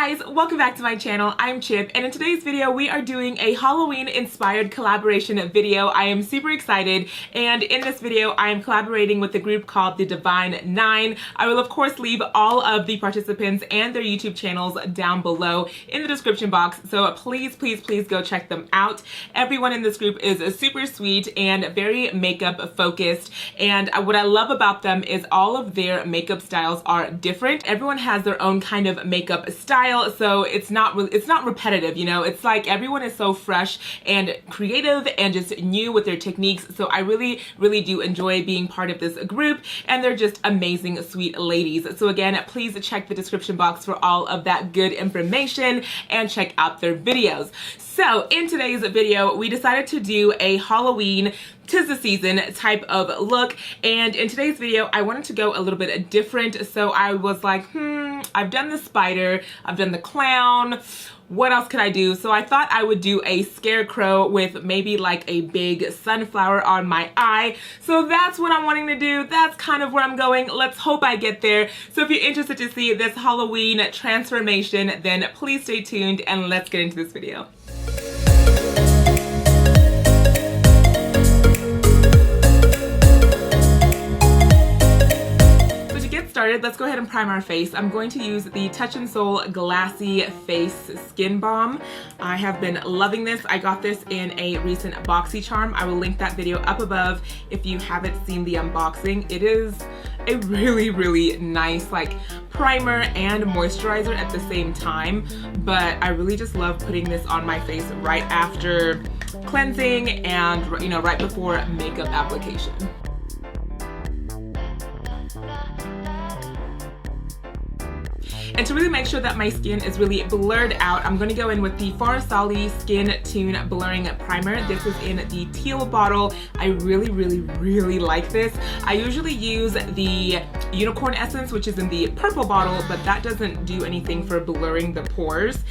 guys, welcome back to my channel. I'm Chip, and in today's video we are doing a Halloween inspired collaboration video. I am super excited, and in this video I am collaborating with a group called the Divine 9. I will of course leave all of the participants and their YouTube channels down below in the description box, so please go check them out. Everyone in this group is super sweet and very makeup focused, and what I love about them is all of their makeup styles are different. Everyone has their own kind of makeup style, so it's not repetitive, you know. It's like everyone is so fresh and creative and just new with their techniques, so I really do enjoy being part of this group, and they're just amazing sweet ladies. So again, please check the description box for all of that good information and check out their videos. So in today's video we decided to do a Halloween 'tis the season type of look, and in today's video I wanted to go a little bit different. So I was like, I've done the spider, I've done the clown, what else could I do? So I thought I would do a scarecrow with maybe like a big sunflower on my eye. So that's what I'm wanting to do. That's kind of where I'm going. Let's hope I get there. So if you're interested to see this Halloween transformation, then please stay tuned and let's get into this video. Started, let's go ahead and prime our face. I'm going to use the Touch in Soul Glassy Face Skin Balm. I have been loving this. I got this in a recent BoxyCharm. I will link that video up above if you haven't seen the unboxing. It is a really nice like primer and moisturizer at the same time, but I really just love putting this on my face right after cleansing and, you know, right before makeup application. And to really make sure that my skin is really blurred out, I'm going to go in with the Farsali Skin Tune Blurring Primer. This is in the teal bottle. I really like this. I usually use the Unicorn Essence, which is in the purple bottle, but that doesn't do anything for blurring the pores.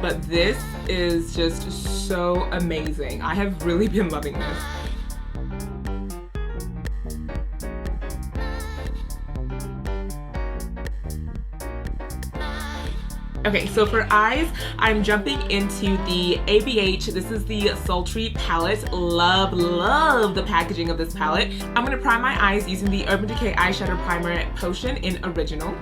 But this is just so amazing. I have really been loving this. Okay, so for eyes, I'm jumping into the ABH. This is the Sultry palette. Love the packaging of this palette. I'm gonna prime my eyes using the Urban Decay Eyeshadow Primer Potion in Original.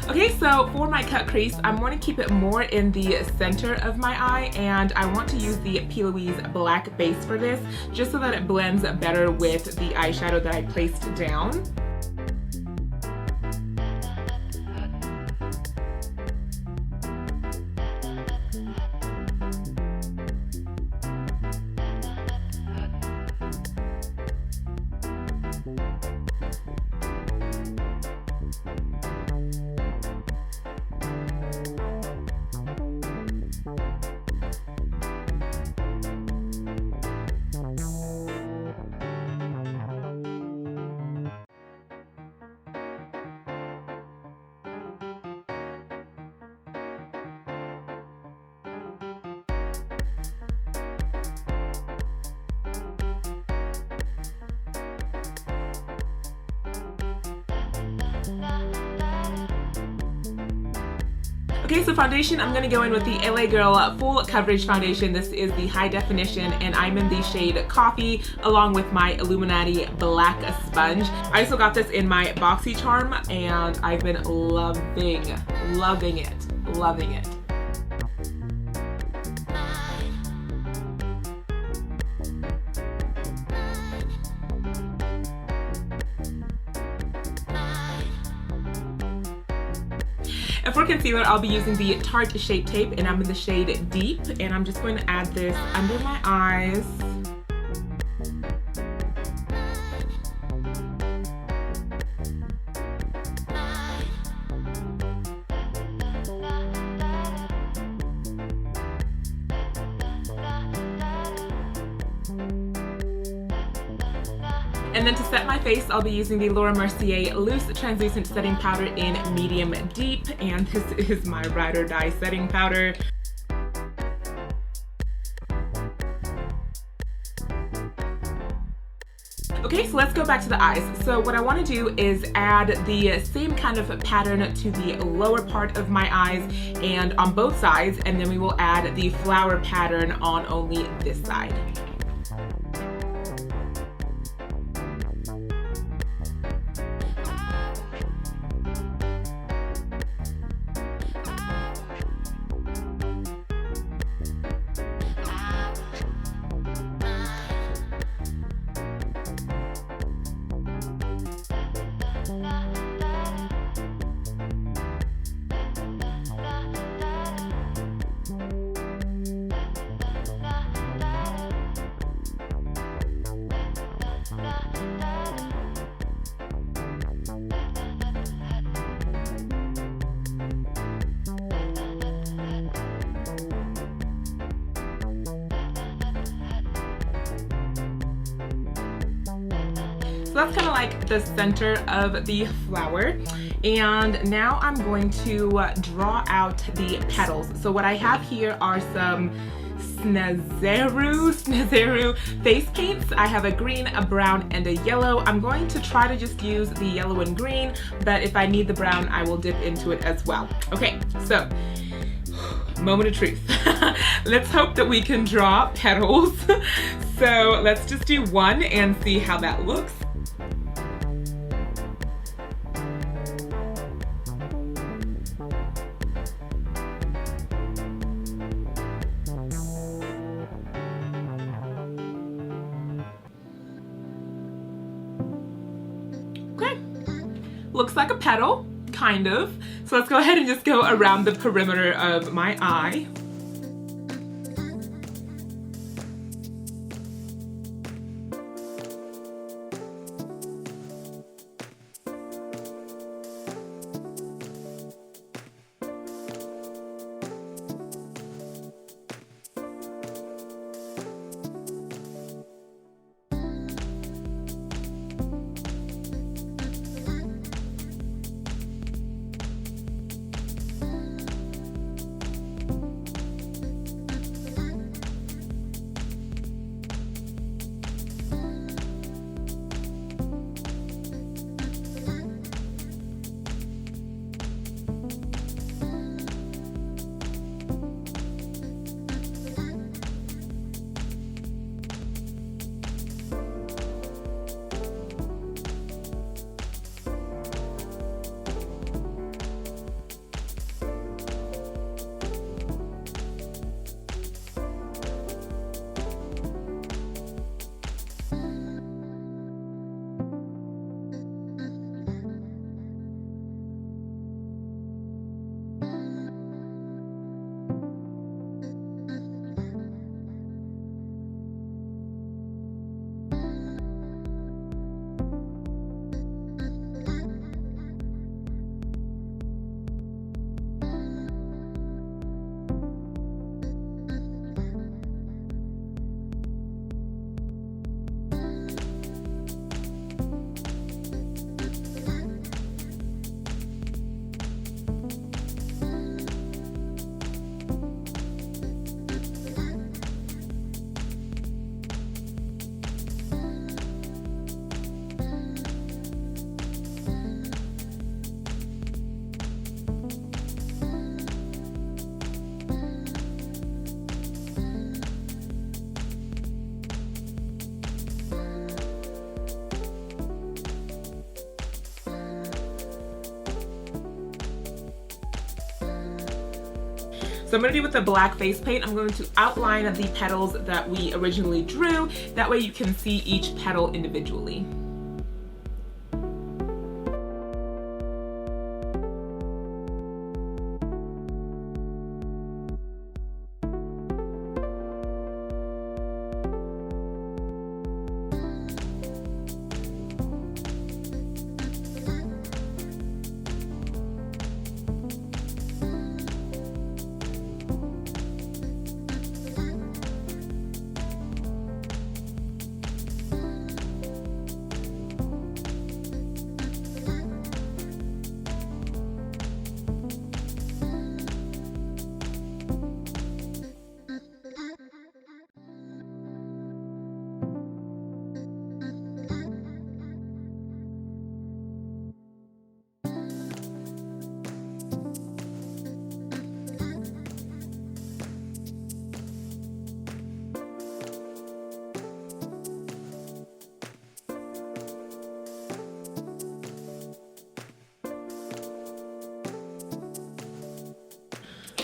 Okay, so for my cut crease, I'm going to keep it more in the center of my eye, and I want to use the P. Louise black base for this, just so that it blends better with the eyeshadow that I placed down. Okay, so foundation, I'm gonna go in with the LA Girl Full Coverage Foundation. This is the high definition, and I'm in the shade Coffee, along with my Illuminati Black Sponge. I also got this in my BoxyCharm, and I've been loving it. And for concealer, I'll be using the Tarte Shape Tape, and I'm in the shade Deep, and I'm just going to add this under my eyes. And then to set my face, I'll be using the Laura Mercier Loose Translucent Setting Powder in Medium Deep, and this is my Ride or Die setting powder. Okay, so let's go back to the eyes. So what I want to do is add the same kind of pattern to the lower part of my eyes and on both sides, and then we will add the flower pattern on only this side. So that's kind of like the center of the flower. And now I'm going to draw out the petals. So what I have here are some Snazero face paints. I have a green, a brown, and a yellow. I'm going to try to just use the yellow and green, but if I need the brown, I will dip into it as well. Okay, so moment of truth. Let's hope that we can draw petals. So let's just do one and see how that looks. Looks like a petal, kind of. So let's go ahead and just go around the perimeter of my eye. So I'm going to do with the black face paint, I'm going to outline the petals that we originally drew. That way you can see each petal individually.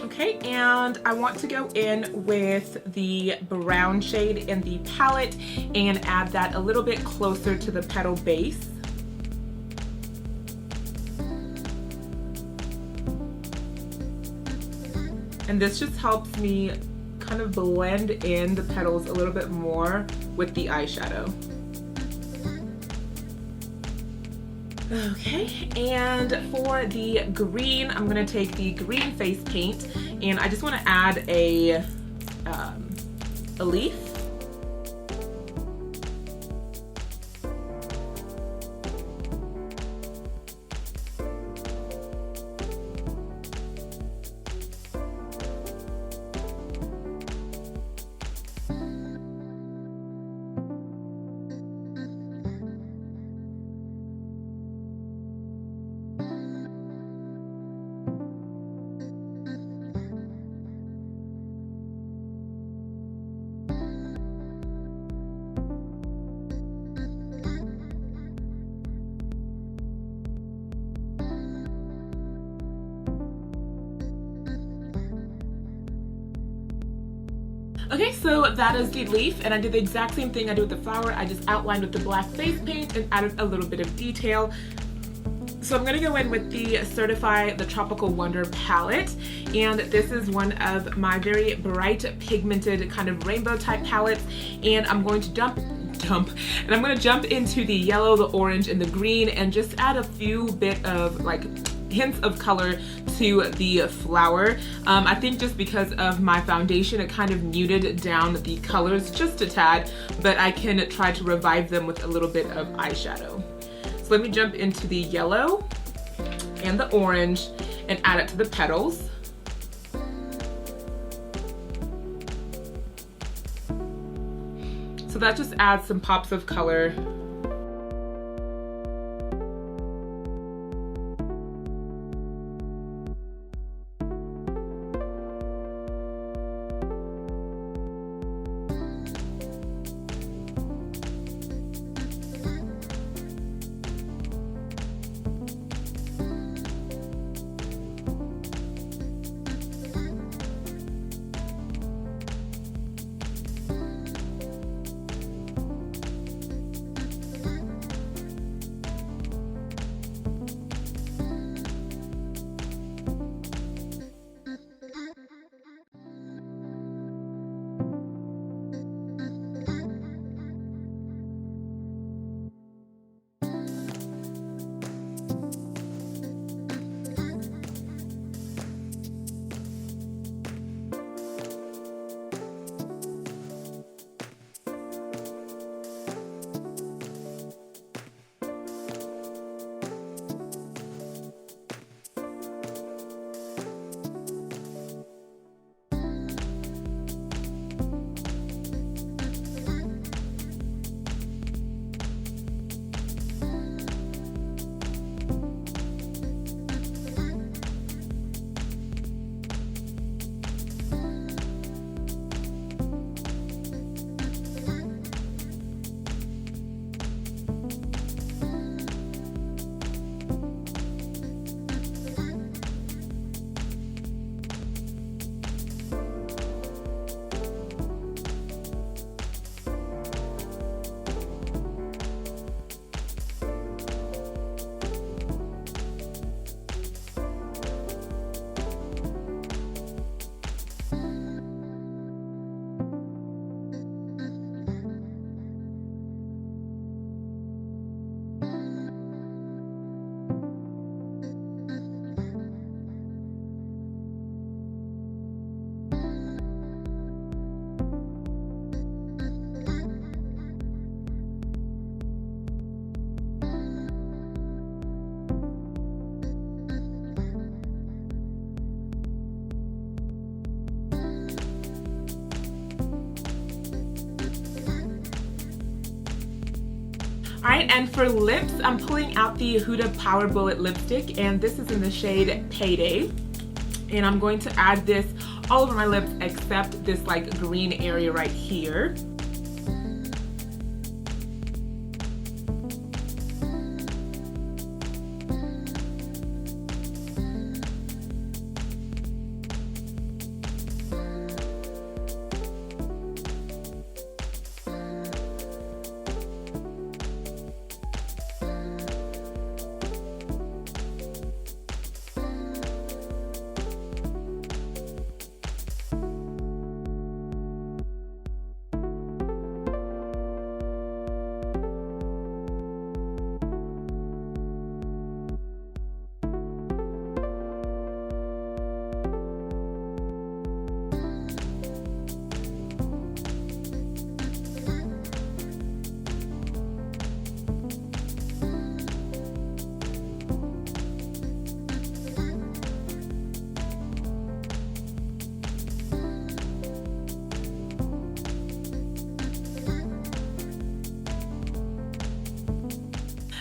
Okay, and I want to go in with the brown shade in the palette and add that a little bit closer to the petal base. And this just helps me kind of blend in the petals a little bit more with the eyeshadow. Okay, and for the green, I'm gonna take the green face paint, and I just want to add a leaf. Okay, so that is the leaf, and I did the exact same thing I did with the flower. I just outlined with the black face paint and added a little bit of detail. So I'm gonna go in with the Certify the Tropical Wonder palette, and this is one of my very bright pigmented kind of rainbow type palettes, and I'm going to jump into the yellow, the orange, and the green, and just add a few bit of like hints of color to the flower. I think just because of my foundation, it kind of muted down the colors just a tad, but I can try to revive them with a little bit of eyeshadow. So let me jump into the yellow and the orange and add it to the petals. So that just adds some pops of color. Alright, and for lips, I'm pulling out the Huda Power Bullet lipstick, and this is in the shade Payday. And I'm going to add this all over my lips except this like green area right here.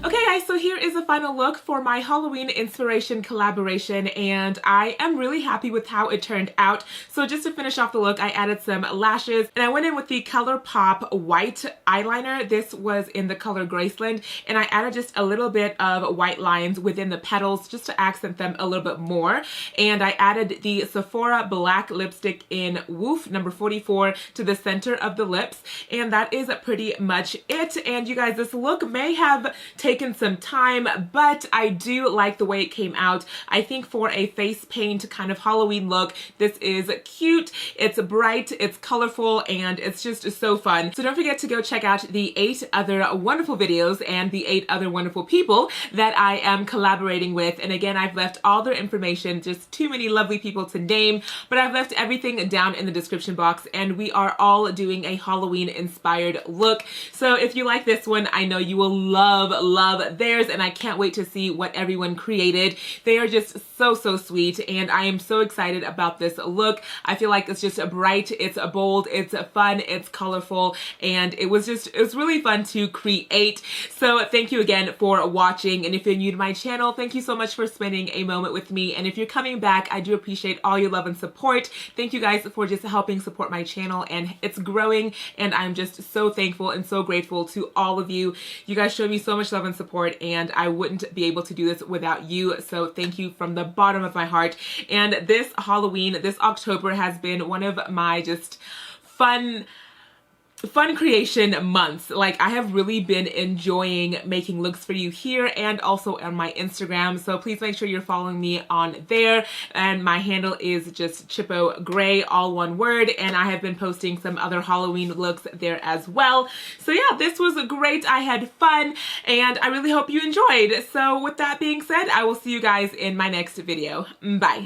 Okay guys, so here is a final look for my Halloween inspiration collaboration, and I am really happy with how it turned out. So just to finish off the look, I added some lashes, and I went in with the ColourPop white eyeliner. This was in the color Graceland, and I added just a little bit of white lines within the petals just to accent them a little bit more. And I added the Sephora black lipstick in Woof number 44 to the center of the lips, and that is pretty much it. And you guys, this look may have taken some time, but I do like the way it came out. I think for a face paint kind of Halloween look, this is cute, it's bright, it's colorful, and it's just so fun. So don't forget to go check out the 8 other wonderful videos and the 8 other wonderful people that I am collaborating with. And again, I've left all their information, just too many lovely people to name, but I've left everything down in the description box, and we are all doing a Halloween inspired look. So if you like this one, I know you will love theirs, and I can't wait to see what everyone created. They are just so sweet, and I am so excited about this look. I feel like it's just bright, it's bold, it's fun, it's colorful, and it's really fun to create. So thank you again for watching, and if you're new to my channel, thank you so much for spending a moment with me, and if you're coming back, I do appreciate all your love and support. Thank you guys for just helping support my channel, and it's growing, and I'm just so thankful and so grateful to all of you. You guys show me so much love and support, and I wouldn't be able to do this without you, so thank you from the bottom of my heart. And this Halloween, this October, has been one of my just fun creation months. Like, I have really been enjoying making looks for you here and also on my Instagram, so please make sure you're following me on there. And my handle is just CGRAY, all one word, and I have been posting some other Halloween looks there as well. So yeah, this was great. I had fun, and I really hope you enjoyed. So with that being said, I will see you guys in my next video. Bye.